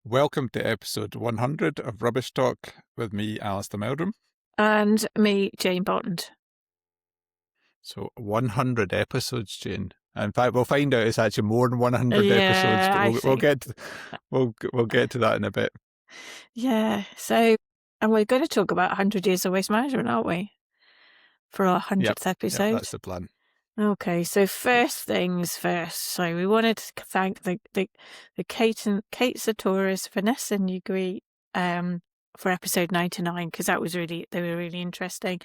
Welcome to episode 100 of Rubbish Talk with me, Alasdair. And me, Jane Bond. So 100 episodes, Jane. In fact, we'll find out it's actually more than 100 Yeah, episodes, but we'll get to that in a bit. Yeah, so, and we're going to talk about 100 years of waste management, aren't we? For our 100th episode. Yep, that's the plan. Okay, so first things first. So we wanted to thank the Kate Sartoris, Vanessa Nugri, for episode 99, because they were really interesting,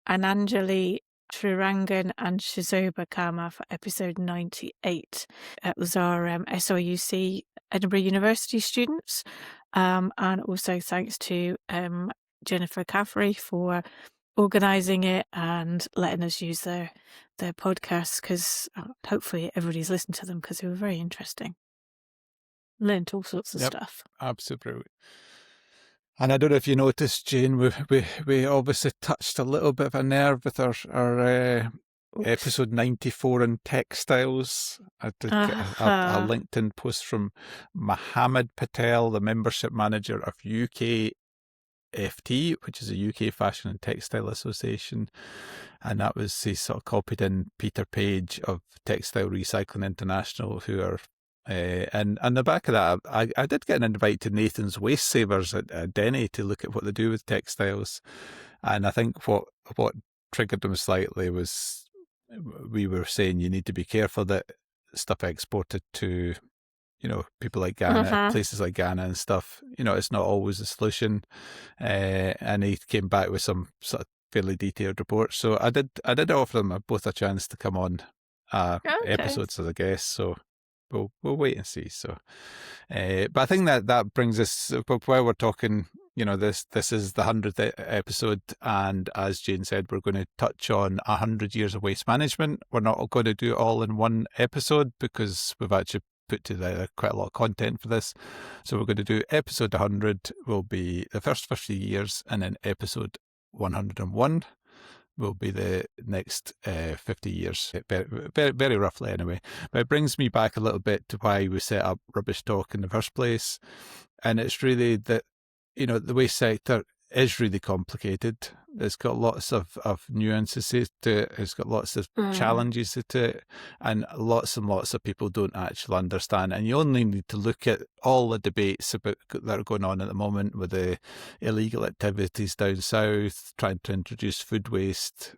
and Anjali Trirangan and Shizoba Kama for episode 98. It was our SOUC Edinburgh University students, and also thanks to Jennifer Caffrey for organising it and letting us use their podcasts, because hopefully everybody's listened to them, because they were very interesting. Learned all sorts of stuff. Absolutely. And I don't know if you noticed, Jane, we obviously touched a little bit of a nerve with our episode 94 on textiles. I did get a LinkedIn post from Mohammed Patel, the membership manager of UKFT, which is a UK Fashion and Textile Association. And that was, he sort of copied in Peter Page of Textile Recycling International, who are and on the back of that, I did get an invite to Nathan's Waste Savers at Denny to look at what they do with textiles. And I think what triggered them slightly was we were saying you need to be careful that stuff exported to, people like Ghana, places like Ghana and stuff, it's not always a solution. And he came back with some sort of fairly detailed reports. So I did offer them both a chance to come on episodes as a guest. So we'll wait and see. So, but I think that brings us, while we're talking, this is the 100th episode, and as Jane said, we're going to touch on 100 years of waste management. We're not going to do it all in one episode because we've actually put together quite a lot of content for this. So we're going to do episode 100 will be the first 50 years, and then episode 101 will be the next 50 years, very, very roughly anyway. But it brings me back a little bit to why we set up Rubbish Talk in the first place. And it's really that, the waste sector is really complicated. It's got lots of nuances to it. It's got lots of challenges to it. And lots of people don't actually understand. And you only need to look at all the debates that are going on at the moment with the illegal activities down south, trying to introduce food waste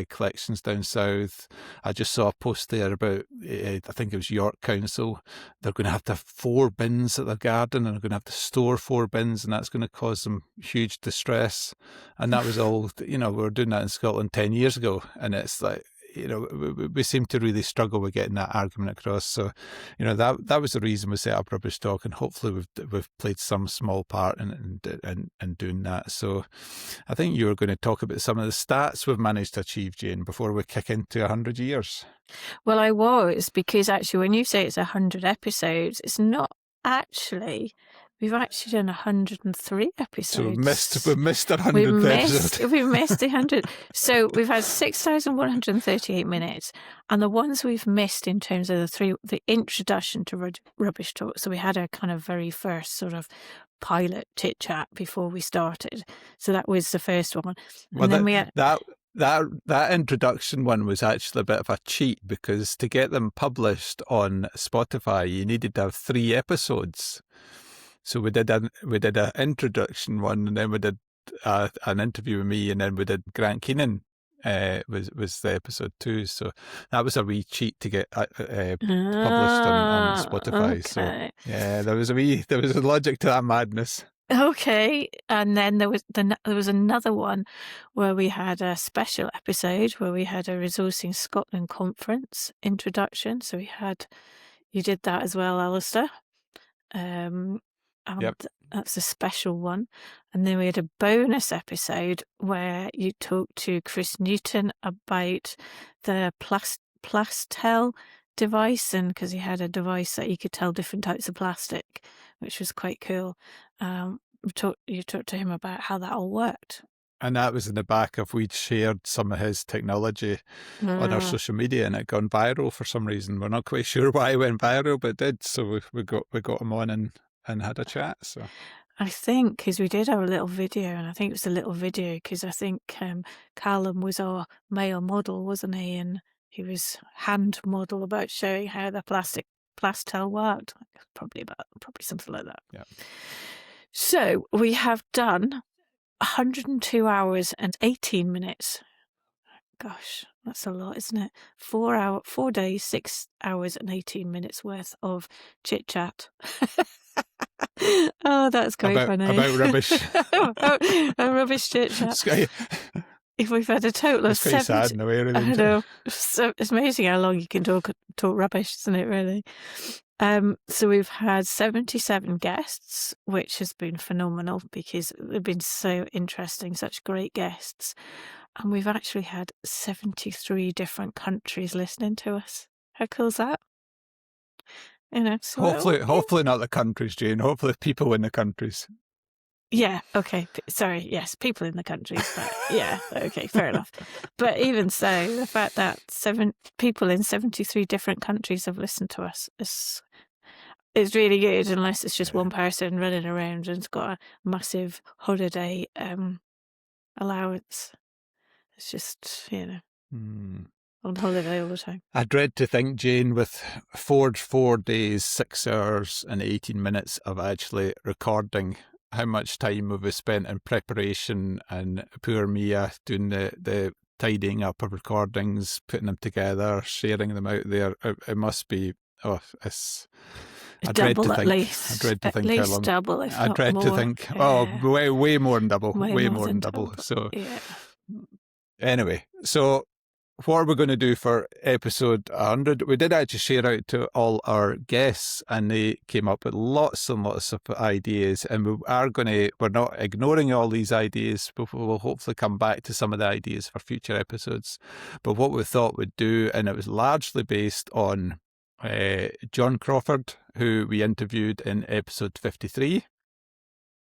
collections down south. I just saw a post there about, I think it was York Council. They're going to have 4 bins at their garden, and they're going to have to store 4 bins, and that's going to cause them huge distress. And that was all, we were doing that in Scotland 10 years ago. And it's like, we seem to really struggle with getting that argument across. So, that was the reason we set up Rubbish Talk, and hopefully we've played some small part in doing that. So I think you were going to talk about some of the stats we've managed to achieve, Jane, before we kick into 100 years. Well, I was, because actually when you say it's 100 episodes, it's not actually... We've actually done 103 episodes. So we missed 100 episodes. We missed 100. So we've had 6,138 minutes. And the ones we've missed in terms of the introduction to Rubbish Talk. So we had a kind of very first sort of pilot chit chat before we started. So that was the first one. Well, and then we had... That introduction one was actually a bit of a cheat, because to get them published on Spotify, you needed to have 3 episodes. So we did an introduction one, and then we did an interview with me, and then we did Grant Keenan was the episode 2. So that was a wee cheat to get published on Spotify. Okay. So yeah, there was a logic to that madness. Okay, and then there was another one where we had a special episode where we had a Resourcing Scotland conference introduction. So you did that as well, Alasdair. Yep. That's a special one. And then we had a bonus episode where you talked to Chris Newton about the Plastel device, and because he had a device that you could tell different types of plastic, which was quite cool. You talked to him about how that all worked. And that was in the back of, we'd shared some of his technology on our social media, and it gone viral for some reason. We're not quite sure why it went viral, but it did. So we got him on, and and had a chat. So I think because we did have a little video, and I think it was a little video because I think Callum was our male model, wasn't he? And he was hand model about showing how the plastel worked. Probably something like that. Yeah. So we have done 102 hours and 18 minutes. Gosh, that's a lot, isn't it? 4 days, 6 hours and 18 minutes worth of chit chat. Oh, that's quite funny. About rubbish. A rubbish chit chat. If we've had a total of 70, sad in a way, really, I know. So it's amazing how long you can talk rubbish, isn't it? Really. So we've had 77 guests, which has been phenomenal because they've been so interesting, such great guests, and we've actually had 73 different countries listening to us. How cool is that? You know, so hopefully not the countries, Jane. Hopefully people in the countries. Yeah, okay. Sorry, yes, people in the countries. But yeah, okay, fair enough. But even so, the fact that 7 people in 73 different countries have listened to us is really good, unless it's just one person running around and has got a massive holiday allowance. It's just, on holiday all the time. I dread to think, Jane, with 4 days, 6 hours and 18 minutes of actually recording, how much time we've spent in preparation, and poor Mia doing the tidying up of recordings, putting them together, sharing them out there. It must be, it's... I dread to think at least how long. double, if I not dread more. to think, way more than double. Way more than double. So, yeah. Anyway, so what are we going to do for episode 100? We did actually share out to all our guests, and they came up with lots and lots of ideas. And we're not ignoring all these ideas, but we'll hopefully come back to some of the ideas for future episodes. But what we thought we'd do, and it was largely based on John Crawford, who we interviewed in episode 53.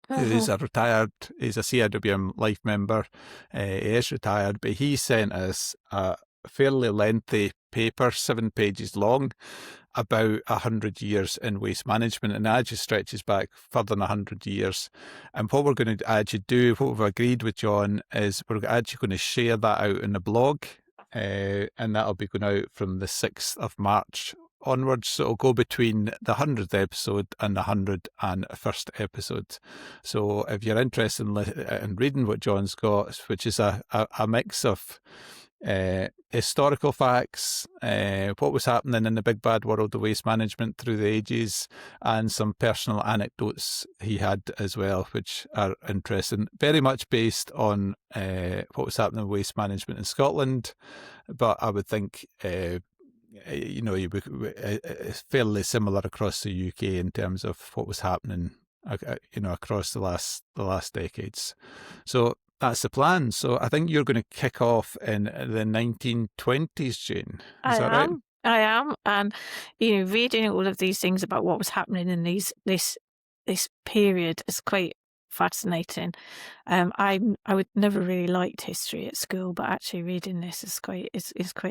He's a CIWM life member. He is retired, but he sent us a fairly lengthy paper, 7 pages long, about 100 years in waste management, and that actually stretches back further than 100 years. And what we're going to actually do, what we've agreed with John, is we're actually going to share that out in the blog, and that'll be going out from the 6th of March onwards. So it'll go between the 100th episode and the 101st episode. So if you're interested in reading what John's got, which is a mix of historical facts, what was happening in the big bad world of waste management through the ages, and some personal anecdotes he had as well, which are interesting, very much based on what was happening in waste management in Scotland, but I would think it's fairly similar across the UK in terms of what was happening, across the last decades. So that's the plan. So I think you're going to kick off in the 1920s, Jane. Is that right? I am, and reading all of these things about what was happening in this period is quite fascinating. I would never really liked history at school, but actually reading this is quite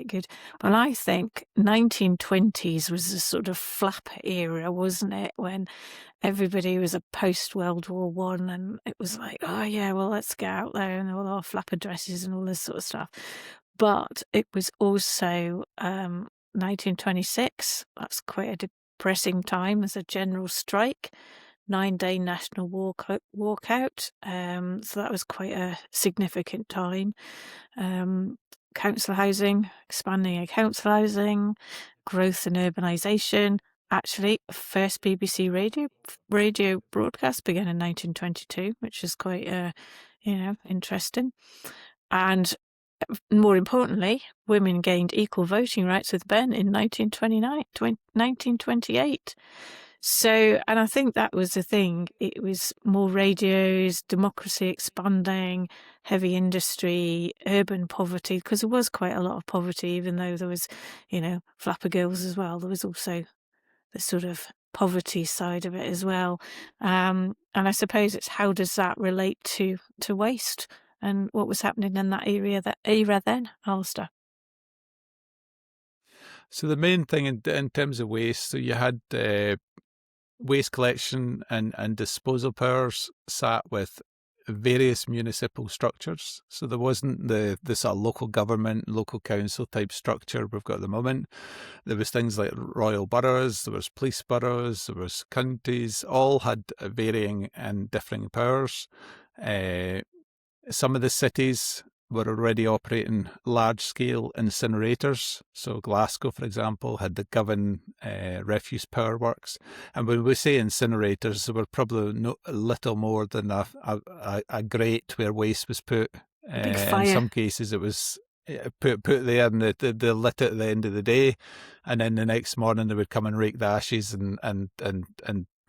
good. But I think 1920s was a sort of flapper era, wasn't it, when everybody was a post World War One, and it was like, oh yeah, well, let's get out there and all our flapper dresses and all this sort of stuff. But it was also 1926. That's quite a depressing time. There's a general strike. 9-day national walkout. So that was quite a significant time. Council housing, expanding council housing, growth and urbanisation. Actually, first BBC radio broadcast began in 1922, which is quite interesting. And more importantly, women gained equal voting rights with men in 1928. So, and I think that was the thing. It was more radios, democracy expanding, heavy industry, urban poverty, because there was quite a lot of poverty, even though there was, flapper girls as well. There was also the sort of poverty side of it as well. And I suppose it's how does that relate to waste and what was happening in that era then, Alasdair? So the main thing in terms of waste, so you had waste collection and disposal powers sat with various municipal structures. So there wasn't the sort of local government, local council type structure we've got at the moment. There was things like royal boroughs, there was police boroughs, there was counties, all had varying and differing powers. Some of the cities were already operating large-scale incinerators. So Glasgow, for example, had the Govan Refuse Power Works. And when we say incinerators, they were probably little more than a grate where waste was put. Big fire. In some cases, it was put there and they lit it at the end of the day. And then the next morning, they would come and rake the ashes and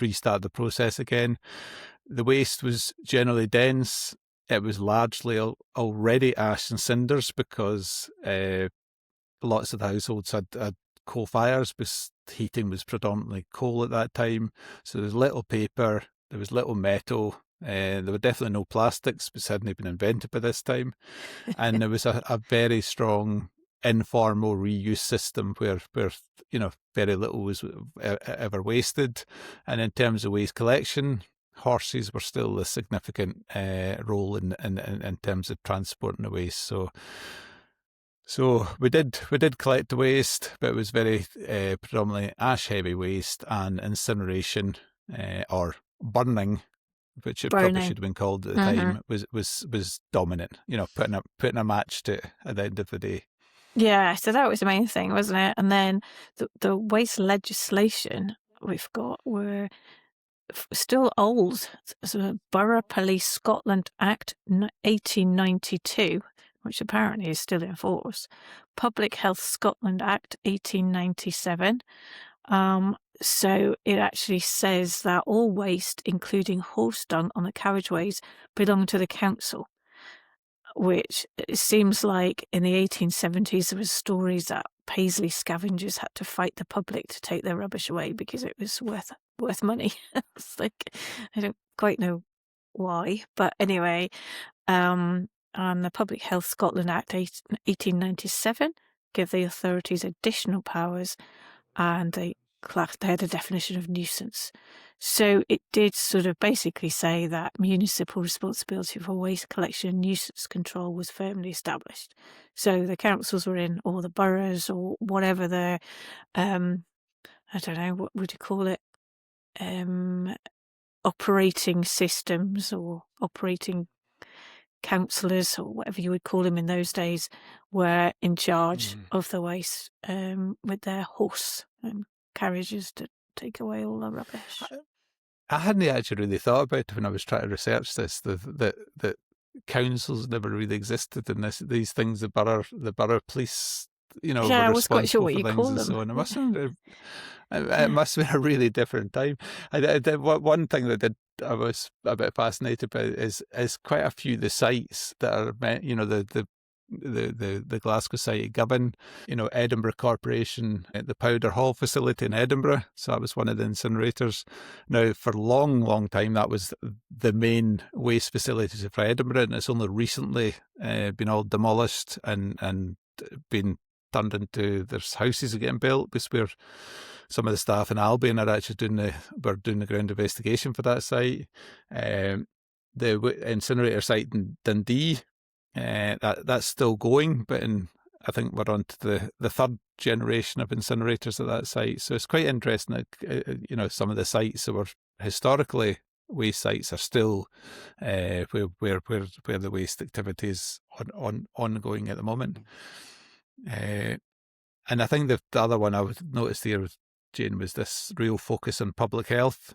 restart the process again. The waste was generally dense. It was largely already ash and cinders because lots of the households had coal fires, because heating was predominantly coal at that time. So there was little paper, there was little metal, there were definitely no plastics, which hadn't been invented by this time. And there was a very strong informal reuse system where very little was ever wasted. And in terms of waste collection, horses were still a significant role in terms of transporting the waste. So we did collect the waste, but it was very predominantly ash heavy waste, and incineration or burning, which it probably should have been called at the time, was dominant. Putting a match to it at the end of the day. Yeah, so that was the main thing, wasn't it? And then the waste legislation we've got were still old. So Borough Police Scotland Act 1892, which apparently is still in force. Public Health Scotland Act 1897. So it actually says that all waste, including horse dung on the carriageways, belong to the council. Which it seems like in the 1870s there was stories that Paisley scavengers had to fight the public to take their rubbish away because it was worth money. It's like, I don't quite know why, but anyway, and the Public Health Scotland Act 1897 gave the authorities additional powers, and they had a definition of nuisance. So it did sort of basically say that municipal responsibility for waste collection and nuisance control was firmly established. So the councils were in, or the boroughs, or whatever the, I don't know, what would you call it? Operating systems or operating councillors, or whatever you would call them in those days, were in charge of the waste with their horse carriages to take away all the rubbish. I hadn't actually really thought about it when I was trying to research this. That councils never really existed in these things. The borough police, were I was quite sure what you things call and them. so on. It must have been a really different time. One thing that I was a bit fascinated by is quite a few of the sites that are, the Glasgow site, Govan, Edinburgh Corporation, the Powder Hall facility in Edinburgh. So that was one of the incinerators. Now, for a long, long time, that was the main waste facilities for Edinburgh, and it's only recently been all demolished and been turned into, there's houses getting built, because we're, some of the staff in Albion are actually doing the ground investigation for that site. The incinerator site in Dundee, that's still going, but I think we're on to the third generation of incinerators at that site. So it's quite interesting that, some of the sites that were historically waste sites are still where the waste activity is ongoing at the moment. And I think the other one I would notice here, Jane, was this real focus on public health.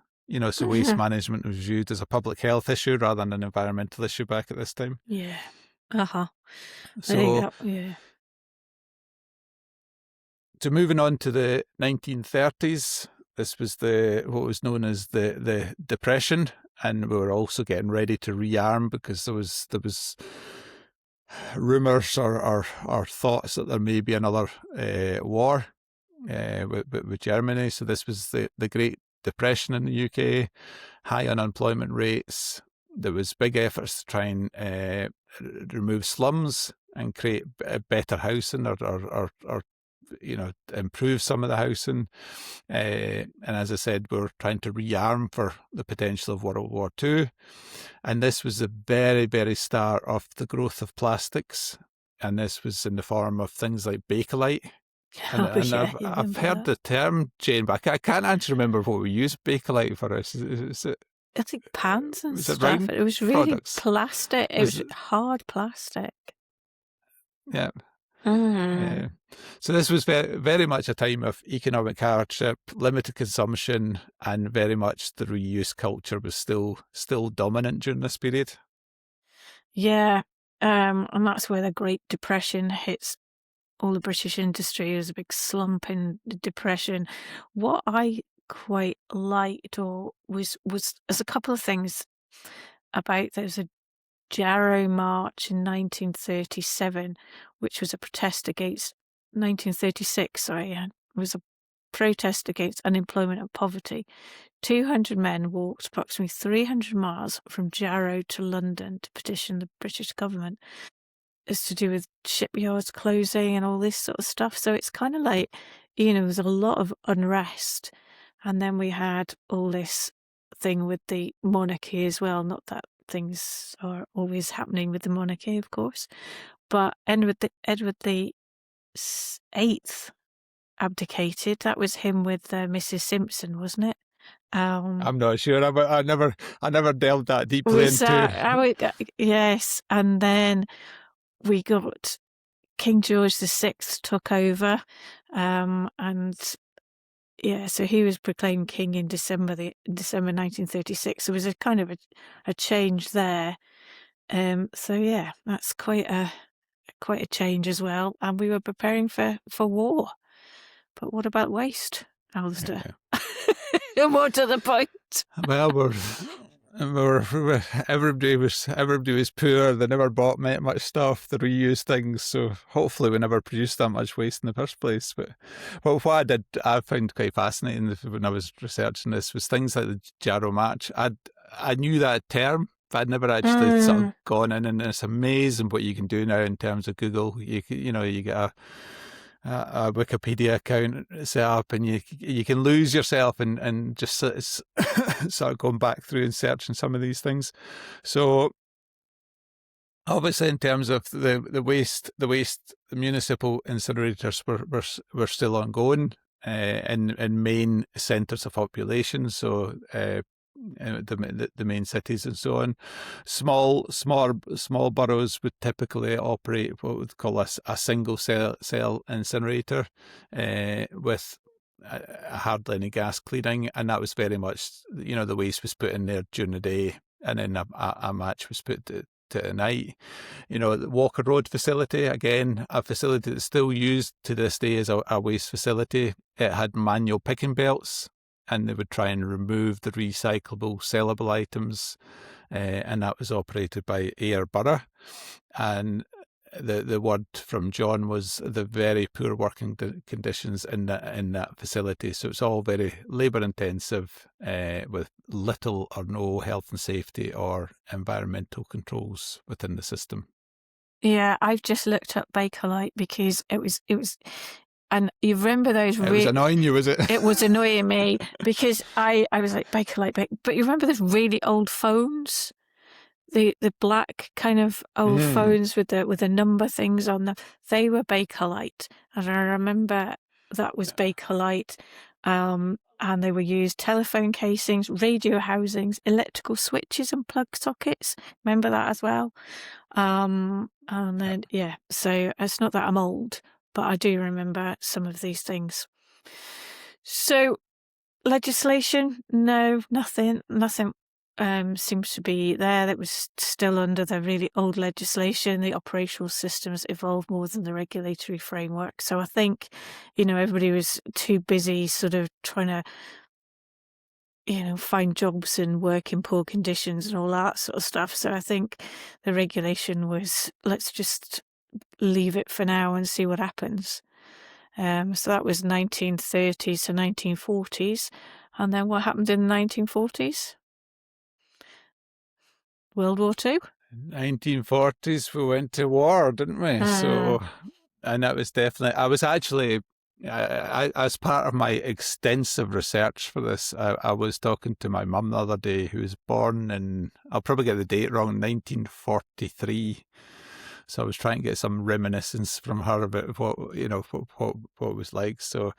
So waste management was viewed as a public health issue rather than an environmental issue back at this time. Yeah. So, so moving on to the 1930s, this was what was known as the Depression, and we were also getting ready to rearm because there was rumours or thoughts that there may be another war with Germany. So this was the Great Depression in the UK, high unemployment rates. There was big efforts to try and remove slums and create better housing or improve some of the housing. And as I said, we're trying to rearm for the potential of World War II. And this was the very, very start of the growth of plastics. And this was in the form of things like Bakelite. And, Oh, and yeah, I've heard the term, Jane, but I can't actually remember what we use Bakelite for. Is it, I think pans and was it stuff. round It was really products? plastic. It was hard plastic. Yeah. Mm. So this was very, very much a time of economic hardship, limited consumption, and very much the reuse culture was still dominant during this period. Yeah, and that's where the Great Depression hits all the British industry. There was a big slump in the Depression. What I quite liked was there's a couple of things about. There's a Jarrow March in 1937, which was a protest against 1936. Sorry, it was a protest against unemployment and poverty. 200 men walked approximately 300 miles from Jarrow to London to petition the British government. It's to do with shipyards closing and all this sort of stuff. So it's kind of like, there was a lot of unrest. And then we had all this thing with the monarchy as well. Not that things are always happening with the monarchy, of course. But Edward the Eighth abdicated. That was him with Mrs. Simpson, wasn't it? I'm not sure. I never delved that deeply was into. Yes, and then we got King George VI took over, and so he was proclaimed king in December 1936. There was a kind of a change there. So yeah, that's quite a change as well. And we were preparing for war. But what about waste, Alasdair? Yeah. More to the point. Well, everybody was poor. They never bought much stuff. They reused things, so hopefully we never produced that much waste in the first place. But what I found quite fascinating when I was researching this was things like the Jarrow March. I knew that term, but I'd never actually sort of gone in, and it's amazing what you can do now in terms of Google. You get a Wikipedia account set up, and you can lose yourself and just sort of going back through and searching some of these things. So obviously, in terms of the waste, the municipal incinerators were still ongoing in main centres of population. So the main cities and so on. Small boroughs would typically operate what we'd call a single cell incinerator with hardly any gas cleaning, and that was very much, the waste was put in there during the day, and then a match was put to at night. The Walker Road facility, again, a facility that's still used to this day as a waste facility. It had manual picking belts, and they would try and remove the recyclable, sellable items, and that was operated by Ayr Borough. And the word from John was the very poor working conditions in that facility. So it's all very labour intensive, with little or no health and safety or environmental controls within the system. Yeah, I've just looked up Bakelite because it was. And you remember those? It was annoying you, was it? It was annoying me because I was like Bakelite, but you remember those really old phones, the black kind of old phones with the number things on them. They were Bakelite, and I remember that was Bakelite. And they were used telephone casings, radio housings, electrical switches, and plug sockets. Remember that as well. And then so it's not that I'm old, but I do remember some of these things. So, legislation? No, nothing seems to be there. That was still under the really old legislation. The operational systems evolved more than the regulatory framework. So I think, everybody was too busy sort of trying to, find jobs and work in poor conditions and all that sort of stuff. So I think the regulation was, let's just leave it for now and see what happens. So that was 1930s to 1940s. And then what happened in the 1940s? World War II? 1940s, we went to war, didn't we? So, and that was definitely, I was actually as part of my extensive research for this, I was talking to my mum the other day, who was born in, I'll probably get the date wrong, 1943. So I was trying to get some reminiscence from her about what it was like. So,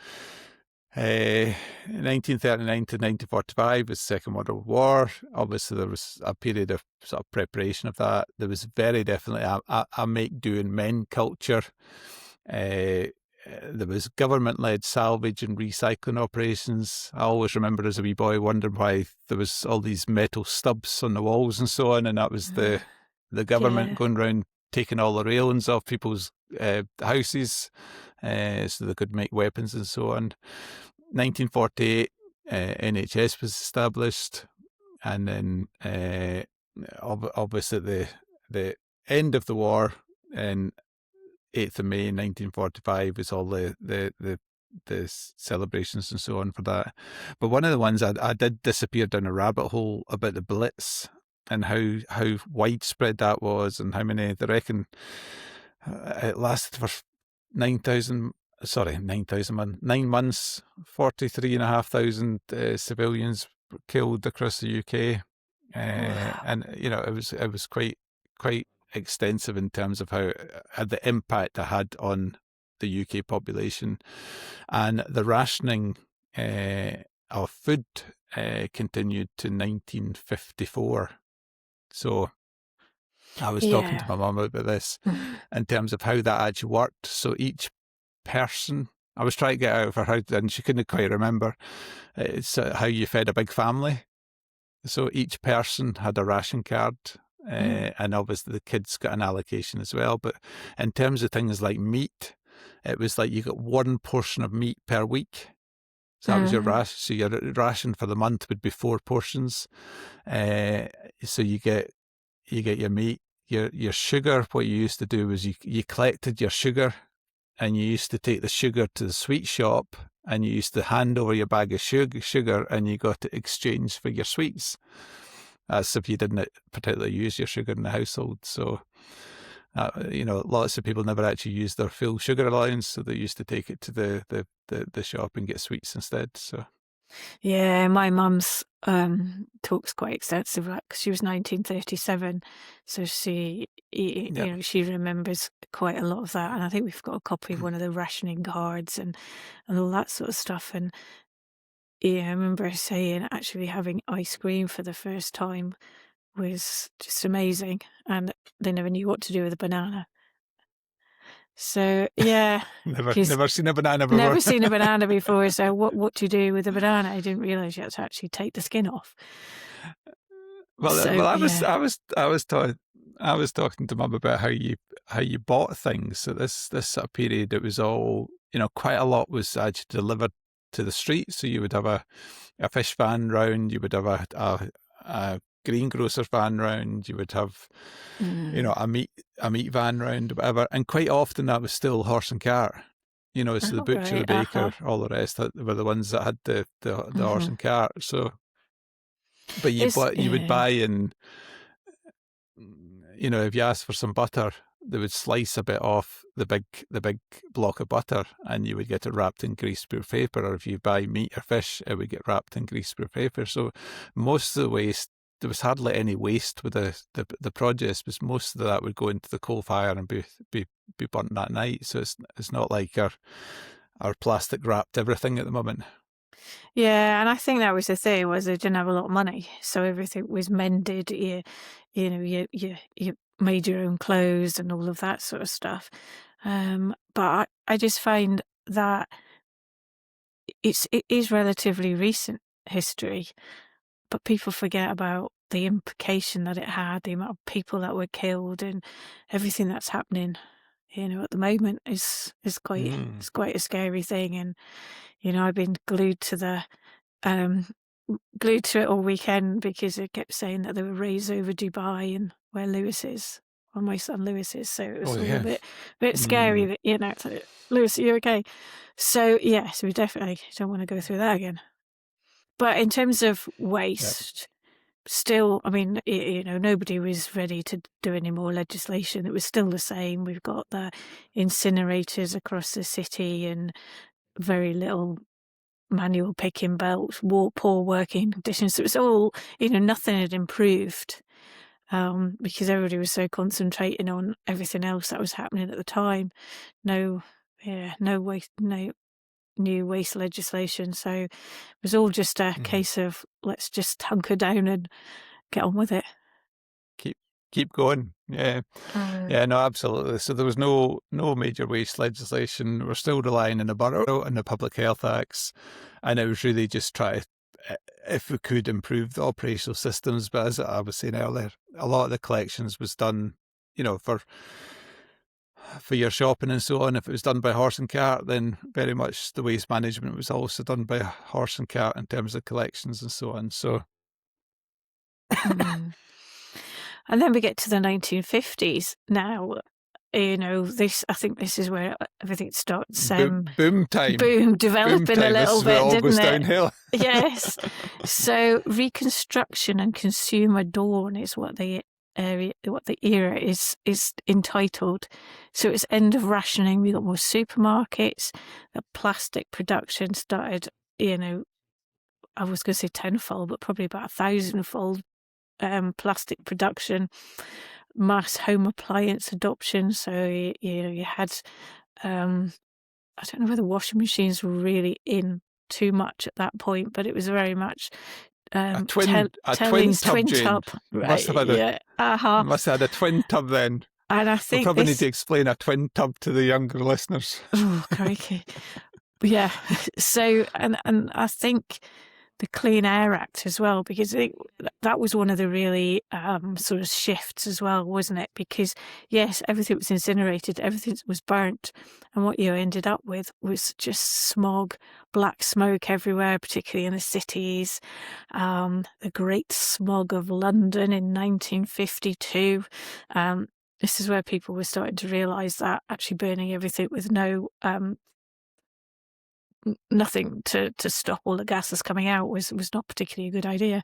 1939 to 1945 was the Second World War. Obviously, there was a period of sort of preparation of that. There was very definitely a make do and mend culture. There was government-led salvage and recycling operations. I always remember as a wee boy wondering why there was all these metal stubs on the walls and so on, and that was the government going around taking all the railings off people's houses so they could make weapons and so on. 1948, NHS was established, and then obviously the end of the war and 8th of May 1945 was all the celebrations and so on for that. But one of the ones I did disappear down a rabbit hole about the Blitz and how widespread that was, and how many, they reckon it lasted for 9 months, 43,500 civilians were killed across the UK. Wow. And it was quite extensive in terms of how the impact it had on the UK population, and the rationing of food continued to 1954. So I was talking to my mum about this in terms of how that actually worked. So each person, I was trying to get out of her how, and she couldn't quite remember. It's how you fed a big family. So each person had a ration card, and obviously the kids got an allocation as well. But in terms of things like meat, it was like you got one portion of meat per week. So that was your ration. So your ration for the month would be 4 portions. So you get your meat, your sugar. What you used to do was you collected your sugar, and you used to take the sugar to the sweet shop, and you used to hand over your bag of sugar, and you got to exchange for your sweets. That's if you didn't particularly use your sugar in the household. So, lots of people never actually used their full sugar allowance, so they used to take it to the shop and get sweets instead. So, yeah, my mum's talks quite extensively, because she was 1937, so she she remembers quite a lot of that, and I think we've got a copy of one of the rationing cards and all that sort of stuff. And I remember her saying actually having ice cream for the first time was just amazing, and they never knew what to do with a banana. So yeah, never seen a banana before. Never seen a banana before. So what do you do with a banana? I didn't realise you had to actually take the skin off. I was talking to Mum about how you bought things. So this sort of period, it was all, quite a lot was actually delivered to the street. So you would have a fish van round, you would have a greengrocer van round, you would have a meat van round, whatever. And quite often that was still horse and cart. So the butcher, the baker, all the rest were the ones that had the horse and cart. So, but you would buy, and if you asked for some butter, they would slice a bit off the big block of butter, and you would get it wrapped in greaseproof paper. Or if you buy meat or fish, it would get wrapped in greaseproof paper. So most of the waste, there was hardly any waste with the produce, because most of that would go into the coal fire and be burnt that night. So it's not like our plastic wrapped everything at the moment. Yeah, and I think that was the thing, was they didn't have a lot of money, so everything was mended. You made your own clothes and all of that sort of stuff. But I just find that it is relatively recent history, but people forget about the implication that it had, the amount of people that were killed, and everything that's happening. At the moment is quite it's quite a scary thing. And I've been glued to it all weekend, because it kept saying that there were raids over Dubai and where Lewis is, or my son Lewis is. So it was a bit scary that, it's like, Lewis, are you okay? So yes, we definitely don't want to go through that again. But in terms of waste, still, I mean, nobody was ready to do any more legislation. It was still the same. We've got the incinerators across the city, and very little manual picking belts, poor working conditions. So it was all, nothing had improved because everybody was so concentrating on everything else that was happening at the time. No waste, no new waste legislation. So it was all just a case of let's just hunker down and get on with it. Keep going. Yeah. Yeah, no, absolutely. So there was no major waste legislation. We're still relying on the borough and the public health acts. And it was really just try to, if we could, improve the operational systems. But as I was saying earlier, a lot of the collections was done, for your shopping and so on. If it was done by horse and cart, then very much the waste management was also done by horse and cart in terms of collections and so on. So. And then we get to the 1950s now. I think this is where everything starts. Boom time. Boom, developing a little bit, all didn't goes it? Downhill. Yes. So reconstruction and consumer dawn is what the era is entitled. So it's end of rationing. We got more supermarkets. The plastic production started. I was going to say tenfold, but probably about 1,000-fold. Plastic production, mass home appliance adoption. So you had, I don't know whether washing machines were really in too much at that point, but it was very much a twin tub. Right? Must have had a twin tub then. And I think we probably need to explain a twin tub to the younger listeners. Oh, crikey! Yeah. So and I think the Clean Air Act as well, because that was one of the really sort of shifts as well, wasn't it? Because, yes, everything was incinerated, everything was burnt, and what you ended up with was just smog, black smoke everywhere, particularly in the cities. The Great Smog of London in 1952. This is where people were starting to realise that actually burning everything with nothing to stop all the gases coming out was not particularly a good idea.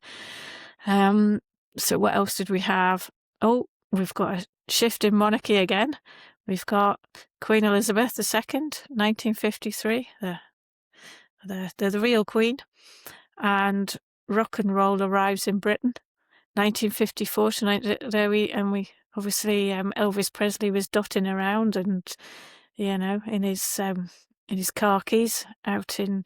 So what else did we have? Oh, we've got a shift in monarchy again. We've got Queen Elizabeth II, 1953. They're the real queen. And rock and roll arrives in Britain, 1954. We obviously Elvis Presley was dotting around and in his khakis out in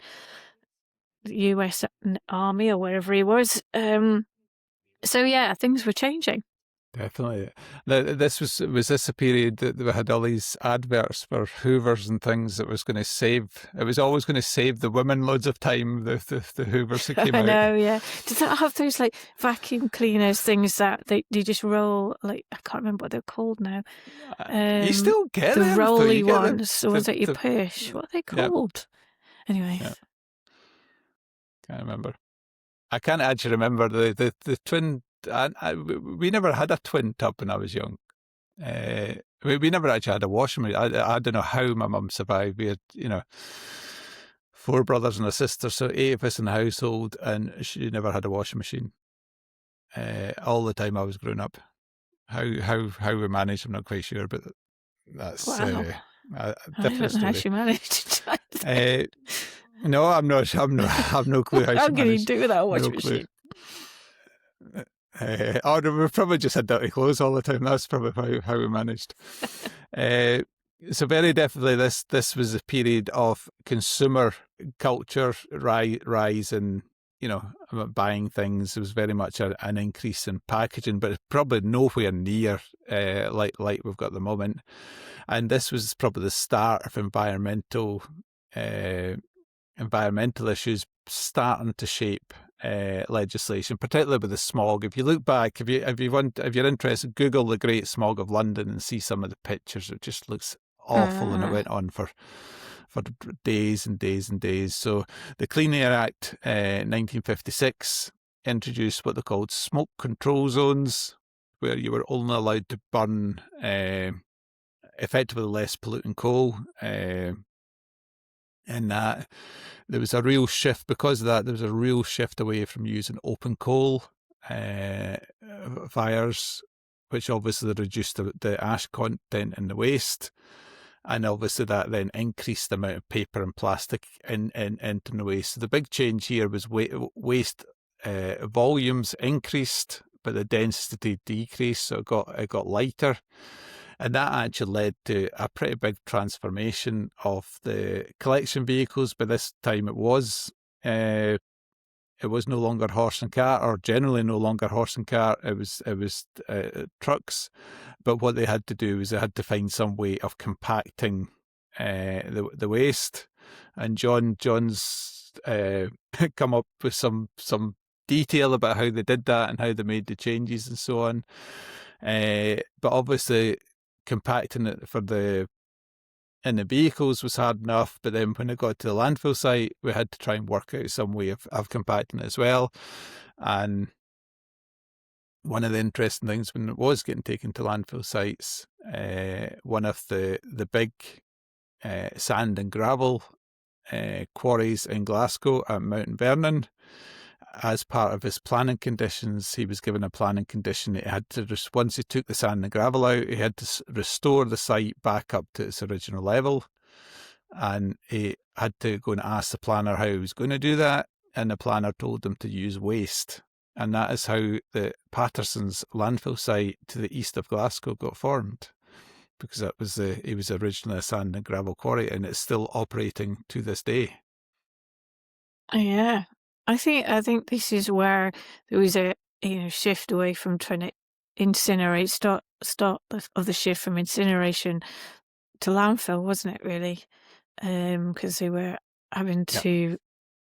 the US Army or wherever he was. So yeah, things were changing. Definitely. Was this a period that we had all these adverts for Hoovers and things that was going to save? It was always going to save the women loads of time. The Hoovers that came out. I know, yeah. Did that have those like vacuum cleaners things that they just roll? Like I can't remember what they're called now. You still get the them, rolly ones, or was it your push? What are they called? Yeah. Anyway, can't remember. I can't actually remember the twin. We never had a twin tub when I was young. We never actually had a washing machine. I don't know how my mum survived. We had, 4 brothers and a sister, so 8 of us in the household, and she never had a washing machine. All the time I was growing up. How we managed, I'm not quite sure, but that's wow. a different I don't know story. how she managed. No, I'm not. I've no clue how she managed. How can you do without a washing machine? We probably just had dirty clothes all the time. That's probably how we managed. So very definitely this was a period of consumer culture rise in, buying things. There was very much an increase in packaging, but probably nowhere near like we've got at the moment. And this was probably the start of environmental issues starting to shape legislation, particularly with the smog. If you look back, if you're interested, Google the Great Smog of London and see some of the pictures. It just looks awful, and it went on for days and days and days. So the Clean Air Act, 1956, introduced what they called smoke control zones, where you were only allowed to burn effectively less polluting coal. And that there was a real shift because of that. There was a real shift away from using open coal fires, which obviously reduced the ash content in the waste. And obviously that then increased the amount of paper and plastic into the waste. So the big change here was waste volumes increased, but the density decreased, so it got lighter. And that actually led to a pretty big transformation of the collection vehicles. By this time it was no longer horse and cart, or generally no longer horse and cart. It was trucks. But what they had to do was they had to find some way of compacting the waste. And John's come up with some detail about how they did that and how they made the changes and so on. But obviously, compacting it in the vehicles was hard enough, but then when it got to the landfill site, we had to try and work out some way of compacting it as well. And one of the interesting things when it was getting taken to landfill sites, one of the big sand and gravel quarries in Glasgow at Mount Vernon, as part of his planning conditions, he was given a planning condition. He had to, once he took the sand and gravel out, he had to restore the site back up to its original level. And he had to go and ask the planner how he was going to do that. And the planner told him to use waste. And that is how the Patterson's landfill site to the east of Glasgow got formed. Because it was originally a sand and gravel quarry, and it's still operating to this day. Yeah. I think this is where there was a shift away from trying to incinerate, start of the shift from incineration to landfill, wasn't it really? Because they were having to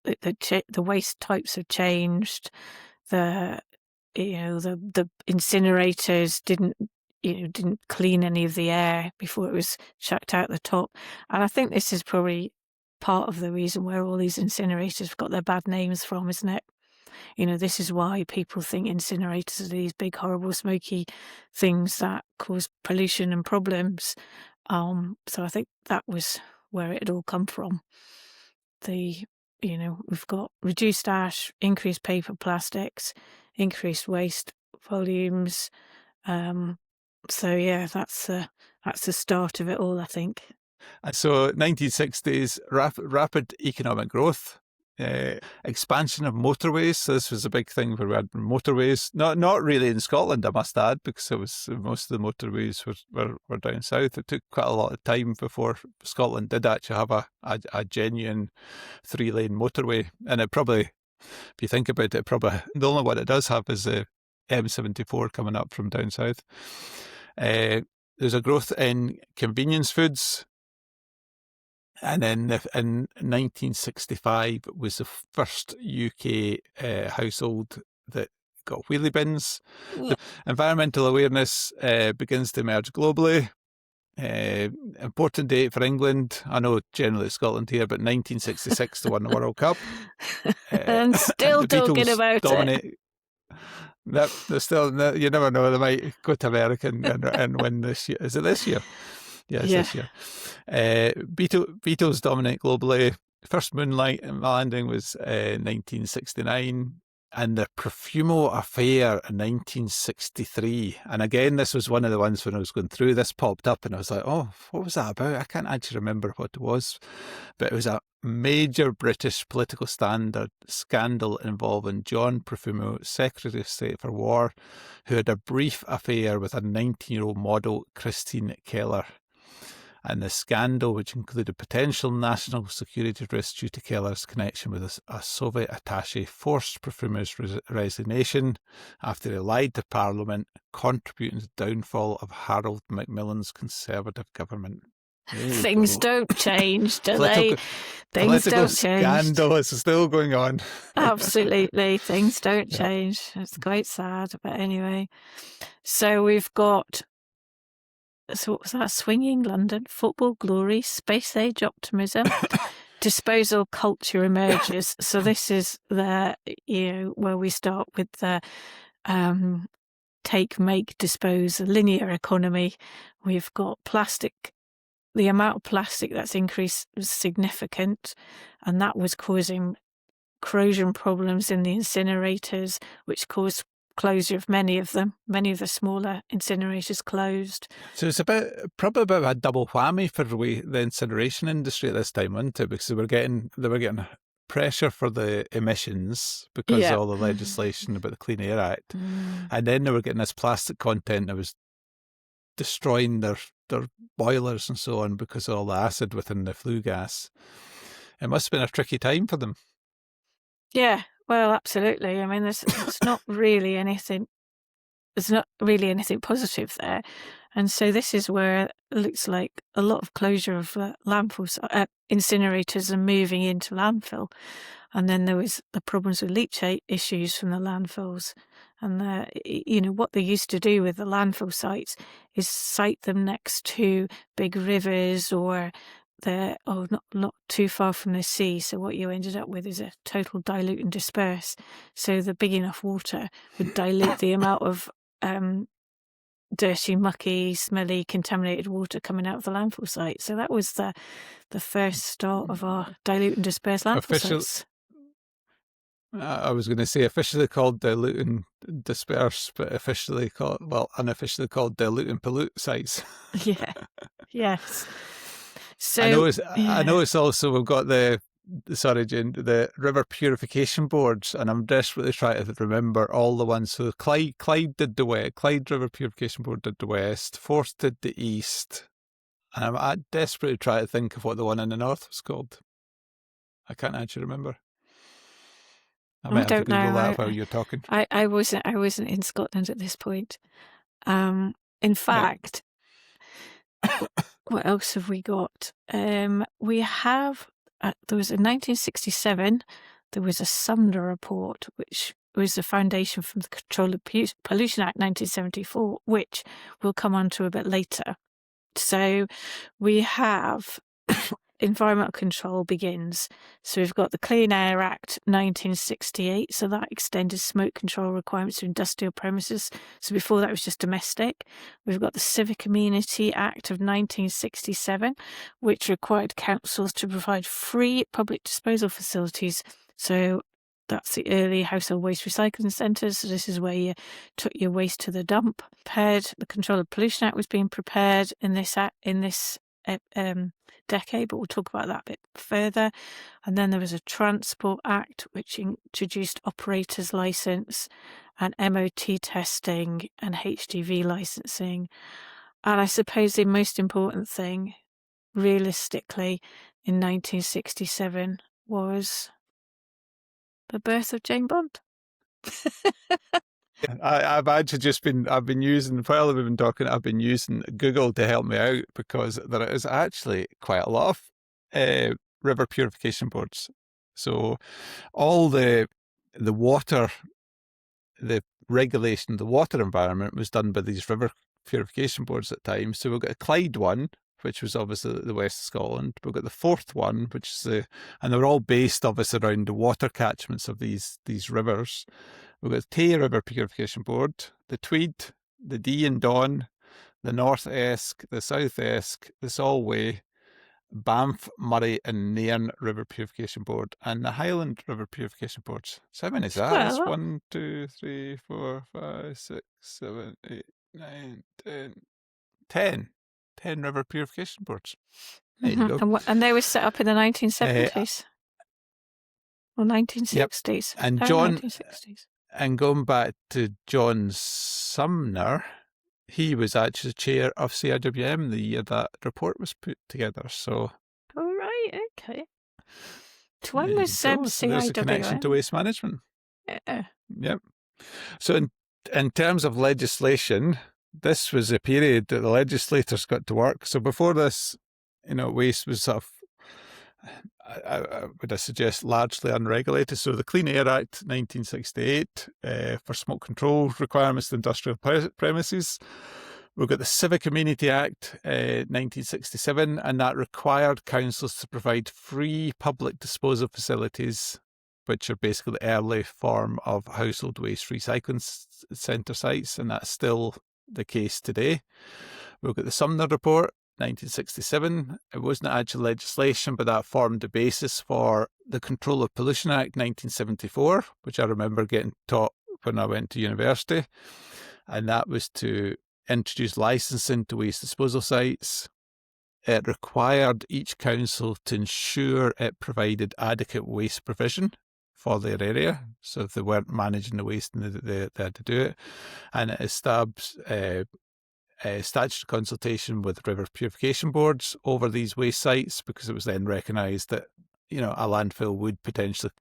the waste types have changed. The incinerators didn't clean any of the air before it was chucked out the top, and I think this is probably part of the reason where all these incinerators have got their bad names from, isn't it? This is why people think incinerators are these big, horrible, smoky things that cause pollution and problems. So I think that was where it had all come from. We've got reduced ash, increased paper, plastics, increased waste volumes. So yeah, that's the start of it all, I think. And so 1960s, rapid economic growth, expansion of motorways. So this was a big thing where we had motorways, not really in Scotland, I must add, because most of the motorways were down south. It took quite a lot of time before Scotland did actually have a genuine 3-lane motorway. And it probably, if you think about it, probably the only one it does have is the M74 coming up from down south. There's a growth in convenience foods. And then in 1965 was the first UK household that got wheelie bins. The environmental awareness begins to emerge globally. Important date for England. I know generally Scotland here, but 1966 to win the World Cup. And still talking about it. They're still, you never know, they might go to America and win this year. Is it this year? Yeah, it's this year. Beatles dominate globally. First moon landing was 1969, and the Profumo affair in 1963. And again, this was one of the ones when I was going through this popped up, and I was like, oh, what was that about? I can't actually remember what it was, but it was a major British political scandal involving John Profumo, Secretary of State for War, who had a brief affair with a 19-year-old model, Christine Keller. And the scandal, which included potential national security risks due to Keller's connection with a Soviet attaché, forced Profumo's resignation after he lied to Parliament, contributing to the downfall of Harold Macmillan's Conservative government. Things don't change, do they? Things don't change. Scandal is still going on. Absolutely. Things don't change. It's quite sad. But anyway, so we've got... So what was that? Swinging London, football glory, space age optimism, disposal culture emerges. So this is where we start with the take, make, dispose, linear economy. We've got plastic. The amount of plastic that's increased was significant, and that was causing corrosion problems in the incinerators, which caused closure of many of them. Many of the smaller incinerators closed. So it's probably about a double whammy for the incineration industry at this time, wasn't it? Because they were getting pressure for the emissions because of all the legislation about the Clean Air Act, and then they were getting this plastic content that was destroying their boilers and so on because of all the acid within the flue gas. It must have been a tricky time for them. Yeah, well, absolutely. I mean, there's not really anything. There's not really anything positive there, and so this is where it looks like a lot of closure of landfills, incinerators, are moving into landfill, and then there was the problems with leachate issues from the landfills, and what they used to do with the landfill sites is site them next to big rivers or they're not too far from the sea. So what you ended up with is a total dilute and disperse. So the big enough water would dilute the amount of dirty, mucky, smelly, contaminated water coming out of the landfill site. So that was the first start of our dilute and disperse landfill sites. I was going to say officially called dilute and disperse, but unofficially called dilute and pollute sites. Yeah. Yes. So I know it's also, we've got the river purification boards, and I'm desperately trying to remember all the ones. So Clyde did the west, Clyde River Purification Board did the west, Forth did the east, and I'm desperately trying to think of what the one in the north was called. I can't actually remember. I might have to Google that while you're talking. I wasn't in Scotland at this point. In fact, what else have we got? We have. There was in 1967. There was a Sumner report, which was the foundation from the Control of Pollution Act 1974, which we'll come on to a bit later. So we have environmental control begins. So we've got the Clean Air Act 1968. So that extended smoke control requirements to industrial premises. So before that was just domestic. We've got the Civic Amenity Act of 1967, which required councils to provide free public disposal facilities. So that's the early household waste recycling centres. So this is where you took your waste to the dump. The Control of Pollution Act was being prepared in this decade, but we'll talk about that a bit further. And then there was a Transport Act, which introduced operator's licence and MOT testing and HGV licensing. And I suppose the most important thing, realistically, in 1967 was the birth of Jane Bond. I've been using, while we've been talking, I've been using Google to help me out, because there is actually quite a lot of river purification boards. So all the water, the regulation of the water environment was done by these river purification boards at times. So we've got a Clyde one, which was obviously the west of Scotland. We've got the Forth one, which is and they're all based obviously around the water catchments of these rivers. We've got the Tay River Purification Board, the Tweed, the Dee and Don, the North Esk, the South Esk, the Solway, Banff, Murray and Nairn River Purification Board, and the Highland River Purification Boards. So how many is that? That's 1, 2, 3, 4, 5, 6, 7, 8, 9, 10. 10 river purification boards. There you go. And they were set up in the 1970s. Or 1960s. Yep. And 1960s. And going back to John Sumner, he was actually chair of CIWM the year that report was put together. So, all right, okay. So when was CIWM? So there's a connection to waste management. Yeah. Yep. So in terms of legislation, this was a period that the legislators got to work. So before this, waste was sort of, I would suggest, largely unregulated. So the Clean Air Act 1968 for smoke control requirements to industrial premises. We've got the Civic Amenity Act 1967, and that required councils to provide free public disposal facilities, which are basically the early form of household waste recycling centre sites, and that's still the case today. We've got the Sumner Report 1967. It wasn't actual legislation, but that formed the basis for the Control of Pollution Act 1974, which I remember getting taught when I went to university, and that was to introduce licensing to waste disposal sites. It required each council to ensure it provided adequate waste provision for their area. So if they weren't managing the waste, they had to do it. And it established statutory consultation with river purification boards over these waste sites, because it was then recognised that, a landfill would potentially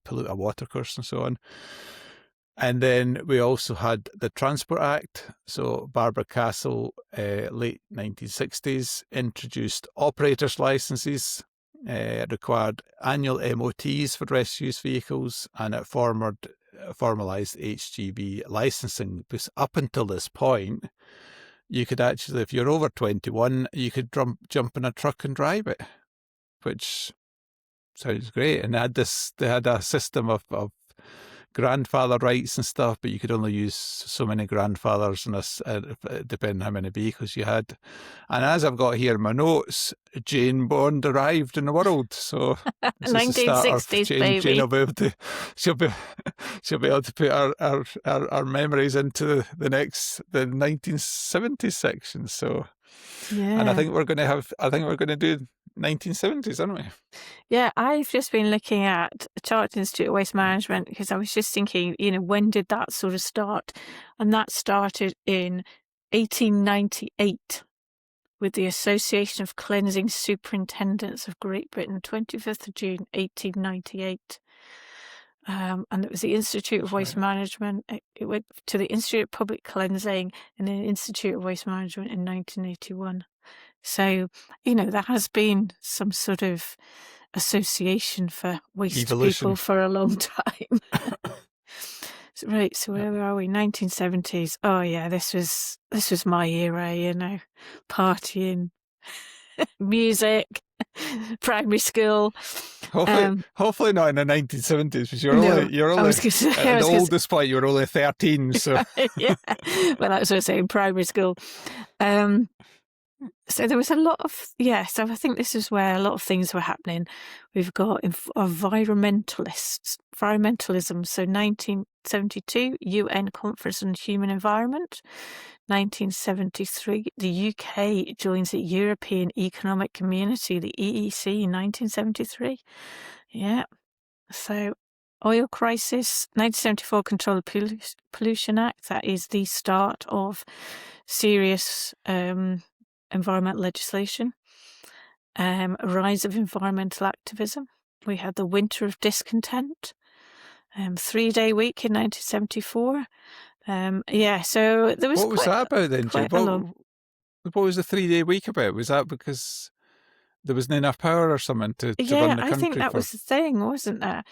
pollute a watercourse and so on. And then we also had the Transport Act. So Barbara Castle, late 1960s, introduced operators' licences. It required annual MOTs for refuse vehicles, and it formalised HGV licensing. Because up until this point, you could actually, if you're over 21, you could jump in a truck and drive it, which sounds great. And they had a system of grandfather rights and stuff, but you could only use so many grandfathers, depending how many vehicles you had. And as I've got here in my notes, Jane Bond arrived in the world. So this is the start of 1960s, Jane. baby. Jane will be able to, she'll be able to put our memories into the 1970s section. So, Yeah. and I think we're going to do 1970s, aren't we? Yeah, I've just been looking at Chartered Institute of Waste Management, because I was just thinking, when did that sort of start? And that started in 1898 with the Association of Cleansing Superintendents of Great Britain, 25th of June, 1898. And it was the Institute of Waste Management. It went to the Institute of Public Cleansing and then Institute of Waste Management in 1981. So, there has been some sort of association for waste Evolution. people for a long time. Right, so where are we? 1970s. Oh yeah, this was my era, partying, music, primary school. Hopefully not in the 1970s, because you're only at the oldest point, you were only 13. So yeah, well, that's what I was saying, primary school. So there was a lot of, so I think this is where a lot of things were happening. We've got environmentalism. So 1972, UN Conference on Human Environment. 1973, the UK joins the European Economic Community, the EEC, in 1973. Yeah. So oil crisis, 1974 Control of Pollution Act. That is the start of serious environmental legislation. Rise of environmental activism. We had the Winter of Discontent. 3-day week in 1974. So there was. What was that about then, Jim? What was the 3-day week about? Was that because there wasn't enough power or something to run the country? I think that was the thing, wasn't there?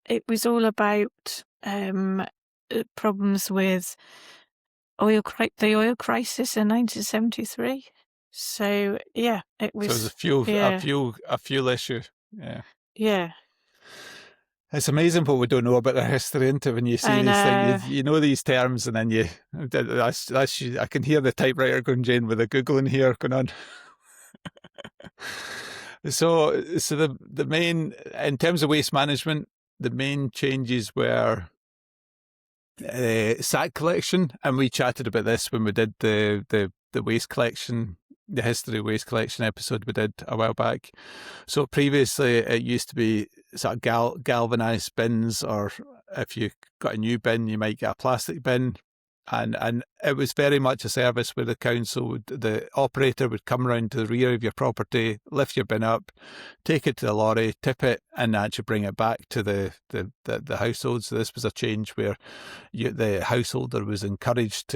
It was all about problems with the oil crisis in 1973. So it was. So it was a fuel issue. Yeah. Yeah. It's amazing what we don't know about their history, isn't it? When you see these things, you know these terms, and then I can hear the typewriter going, Jane, with the Googling here going on. So the main, in terms of waste management, the main changes were sack collection, and we chatted about this when we did the waste collection, the history of waste collection episode we did a while back. So previously it used to be sort of galvanized bins, or if you got a new bin, you might get a plastic bin. And it was very much a service where the operator would come around to the rear of your property, lift your bin up, take it to the lorry, tip it, and actually bring it back to the household. So this was a change where the householder was encouraged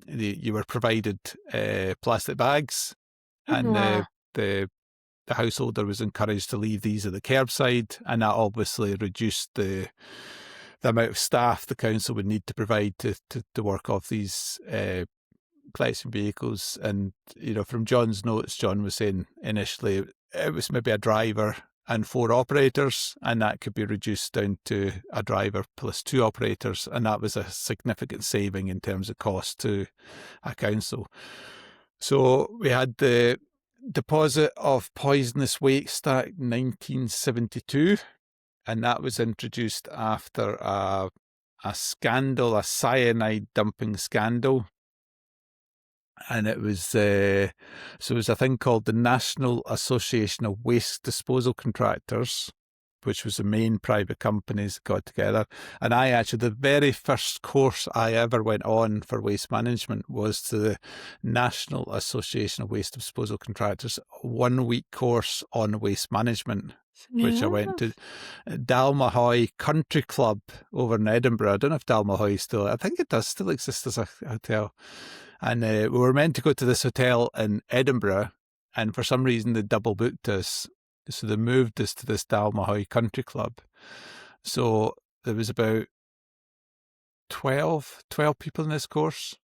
you were provided plastic bags, and the householder was encouraged to leave these at the curbside, and that obviously reduced the amount of staff the council would need to provide to work off these collection vehicles. And, from John's notes, John was saying initially it was maybe a driver and 4 operators, and that could be reduced down to a driver plus 2 operators, and that was a significant saving in terms of cost to a council. So we had the Deposit of Poisonous Waste Act 1972. and that was introduced after a scandal, a cyanide dumping scandal. And it was so it was a thing called the National Association of Waste Disposal Contractors, which was the main private companies that got together. And I actually, the very first course I ever went on for waste management was to the National Association of Waste Disposal Contractors 1 week course on waste management, which I went to Dalmahoy Country Club over in Edinburgh. I don't know if Dalmahoy still, I think it does still exist as a hotel. And we were meant to go to this hotel in Edinburgh, and for some reason they double booked us. So they moved us to this Dalmahoy Country Club. So there was about 12 people in this course,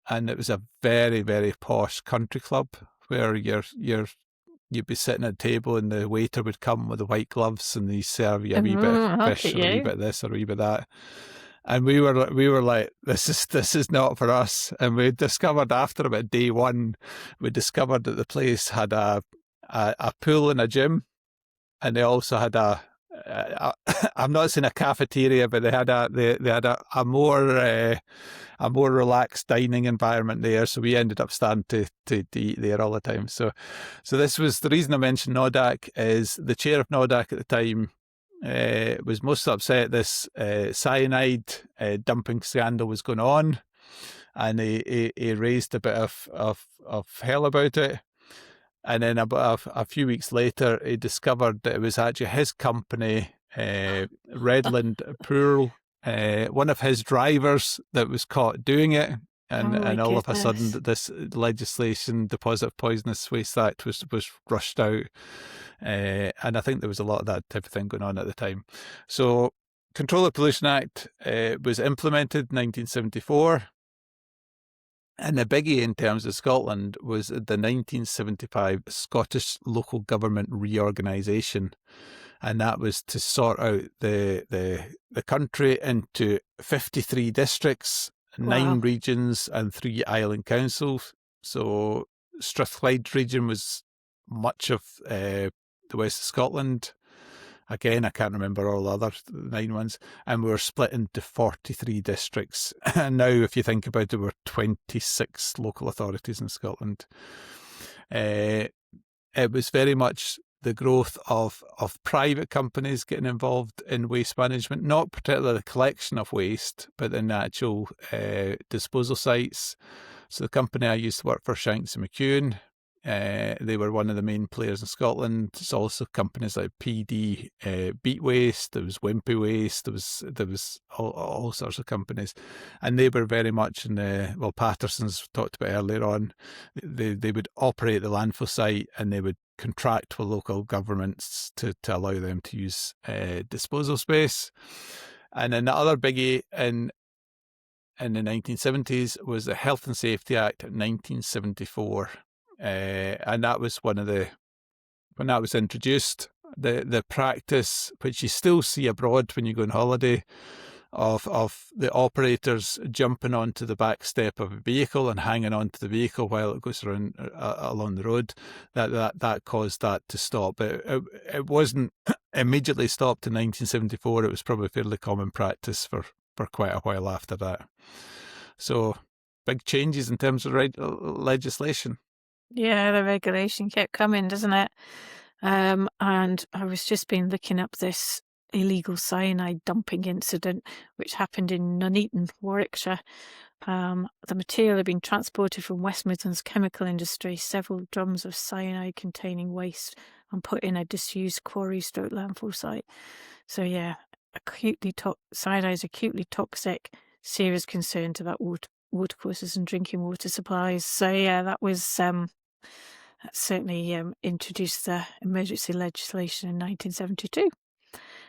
and it was a very, very posh country club where you'd be sitting at a table and the waiter would come with the white gloves and he'd serve you a wee bit of fish or a wee bit of this or a wee bit of that. And we were like, this is not for us. And we discovered after about day one, we discovered that the place had a pool and a gym, and they also had I'm not saying a cafeteria, but they had a more relaxed dining environment there. So we ended up starting to eat there all the time. So this was the reason I mentioned NODAC is the chair of NODAC at the time was most upset this cyanide dumping scandal was going on, and he raised a bit of hell about it. And then about a few weeks later, he discovered that it was actually his company, Redland Pool, one of his drivers that was caught doing it. And all of a sudden, this legislation, Deposit of Poisonous Waste Act, was rushed out. And I think there was a lot of that type of thing going on at the time. So Controller Pollution Act was implemented in 1974. And the biggie in terms of Scotland was the 1975 Scottish Local Government Reorganisation. And that was to sort out the country into 53 districts, 9 regions and 3 island councils. So Strathclyde region was much of the west of Scotland. Again, I can't remember all the other 9 ones. And we were split into 43 districts. And now, if you think about it, we're 26 local authorities in Scotland. It was very much the growth of private companies getting involved in waste management, not particularly the collection of waste, but in the actual disposal sites. So the company I used to work for, Shanks and McEwen, they were one of the main players in Scotland. There's also companies like PD Beat Waste, there was Wimpy Waste, there was all sorts of companies, and they were very much in the, well, Patterson's talked about earlier on. They would operate the landfill site and they would contract with local governments to allow them to use disposal space. And then the other biggie in the 1970s was the Health and Safety Act of 1974. And that was when that was introduced, the practice, which you still see abroad when you go on holiday, of the operators jumping onto the back step of a vehicle and hanging onto the vehicle while it goes around along the road, that caused that to stop. It wasn't immediately stopped in 1974. It was probably fairly common practice for quite a while after that. So big changes in terms of legislation. Yeah, the regulation kept coming, doesn't it? And I was just been looking up this illegal cyanide dumping incident, which happened in Nuneaton, Warwickshire. The material had been transported from West Midlands chemical industry, several drums of cyanide containing waste, and put in a disused quarry stroke landfill site. So yeah, cyanide is acutely toxic, serious concern to that watercourses and drinking water supplies. So yeah, that was that certainly introduced the emergency legislation in 1972.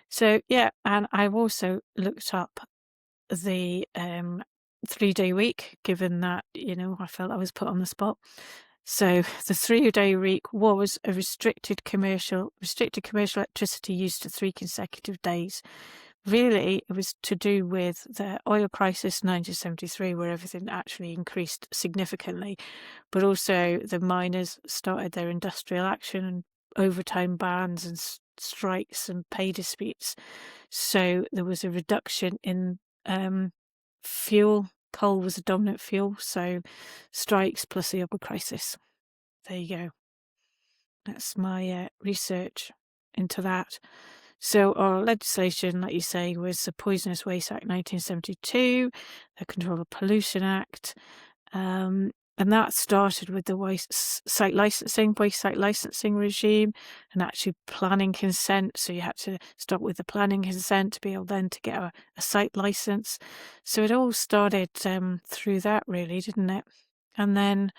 So yeah, and I've also looked up the 3-day week, given that, I felt I was put on the spot. So the 3-day week was a restricted commercial electricity use to 3 consecutive days. Really, it was to do with the oil crisis in 1973, where everything actually increased significantly, but also the miners started their industrial action and overtime bans and strikes and pay disputes. So there was a reduction in fuel. Coal was a dominant fuel, so strikes plus the oil crisis. There you go. That's my research into that. So our legislation, like you say, was the Poisonous Waste Act 1972, the Control of Pollution Act, and that started with the waste site licensing regime, and actually planning consent. So you had to start with the planning consent to be able then to get a site license. So it all started through that, really, didn't it? And then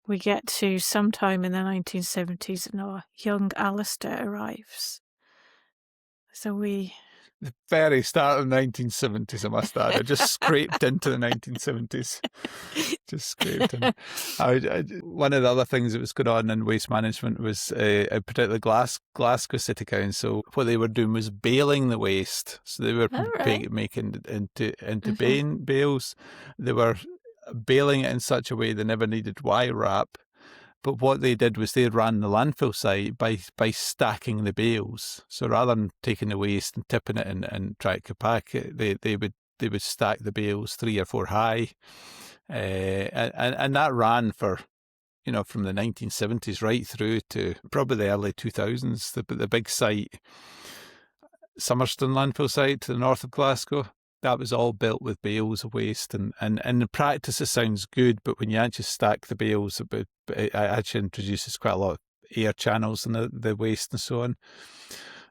we get to sometime in the 1970s, and our young Alasdair arrives. So the very start of the 1970s, I must add. I just scraped into the 1970s. Just scraped in. One of the other things that was going on in waste management was, particularly Glasgow City Council, what they were doing was baling the waste. So they were making it into bales. They were baling it in such a way they never needed wire wrap. But what they did was they ran the landfill site by stacking the bales. So rather than taking the waste and tipping it and trying to pack it, they would stack the bales 3 or 4 high, and that ran for, from the 1970s right through to probably the early 2000s. The big site, Summerston landfill site to the north of Glasgow, that was all built with bales of waste, and in practice it sounds good, but when you actually stack the bales, it actually introduces quite a lot of air channels in the waste and so on.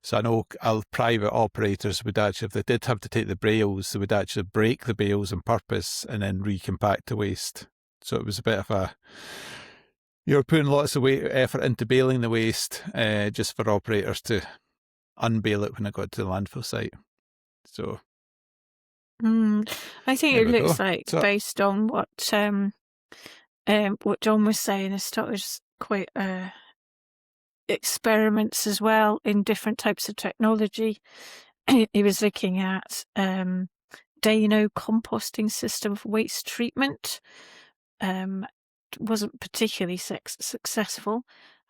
So I know private operators would actually, if they did have to take the bales, they would actually break the bales on purpose and then recompact the waste. So it was a bit of you're putting lots of effort into baling the waste, just for operators to unbale it when it got to the landfill site. So I think it looks like, based on what John was saying, it started quite experiments as well in different types of technology. He was looking at Dano composting system for waste treatment. Wasn't particularly successful.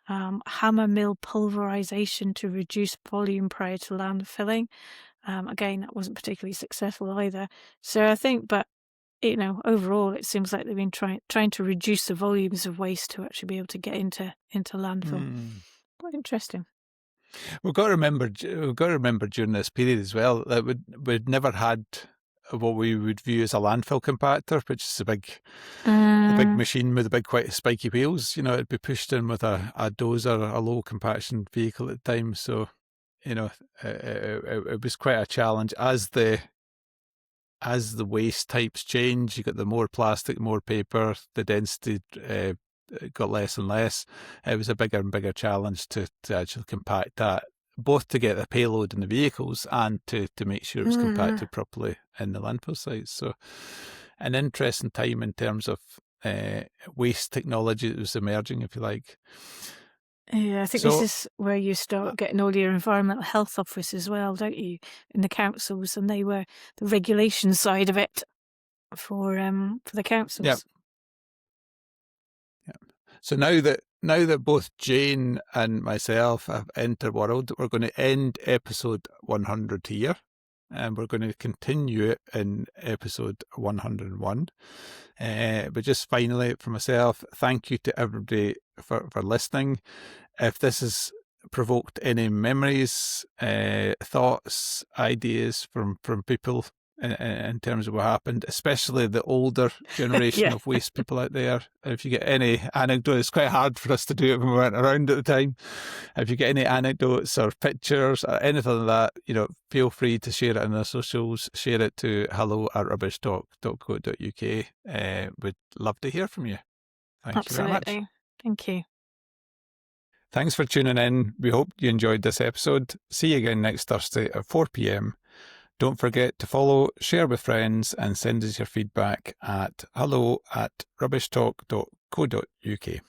Hammer mill pulverization to reduce volume prior to landfilling. Again, that wasn't particularly successful either. So I think, but overall, it seems like they've been trying to reduce the volumes of waste to actually be able to get into landfill. Quite interesting. We've got to remember during this period as well that we'd never had what we would view as a landfill compactor, which is a big machine with a big, quite spiky wheels. It'd be pushed in with a dozer, a low compaction vehicle at the time. So, it was quite a challenge. As the waste types change, you got the more plastic, more paper, the density got less and less. It was a bigger and bigger challenge to actually compact that, both to get the payload in the vehicles and to make sure it was compacted properly in the landfill sites. So an interesting time in terms of waste technology that was emerging, if you like. Yeah, I think this is where you start getting all your environmental health officers as well, don't you, in the councils, and they were the regulation side of it for the councils. Yeah. So now that both Jane and myself have entered World, we're going to end episode 100 here, and we're going to continue it in episode 101. But just finally, for myself, thank you to everybody for listening. If this has provoked any memories, thoughts, ideas from people in terms of what happened, especially the older generation of waste people out there, if you get any anecdotes, it's quite hard for us to do it when we weren't around at the time. If you get any anecdotes or pictures or anything like that, feel free to share it on our socials. Share it to hello@rubbishtalk.co.uk. We'd love to hear from you. Thank you very much. Thank you. Thanks for tuning in. We hope you enjoyed this episode. See you again next Thursday at 4 p.m. Don't forget to follow, share with friends, and send us your feedback at hello@rubbishtalk.co.uk.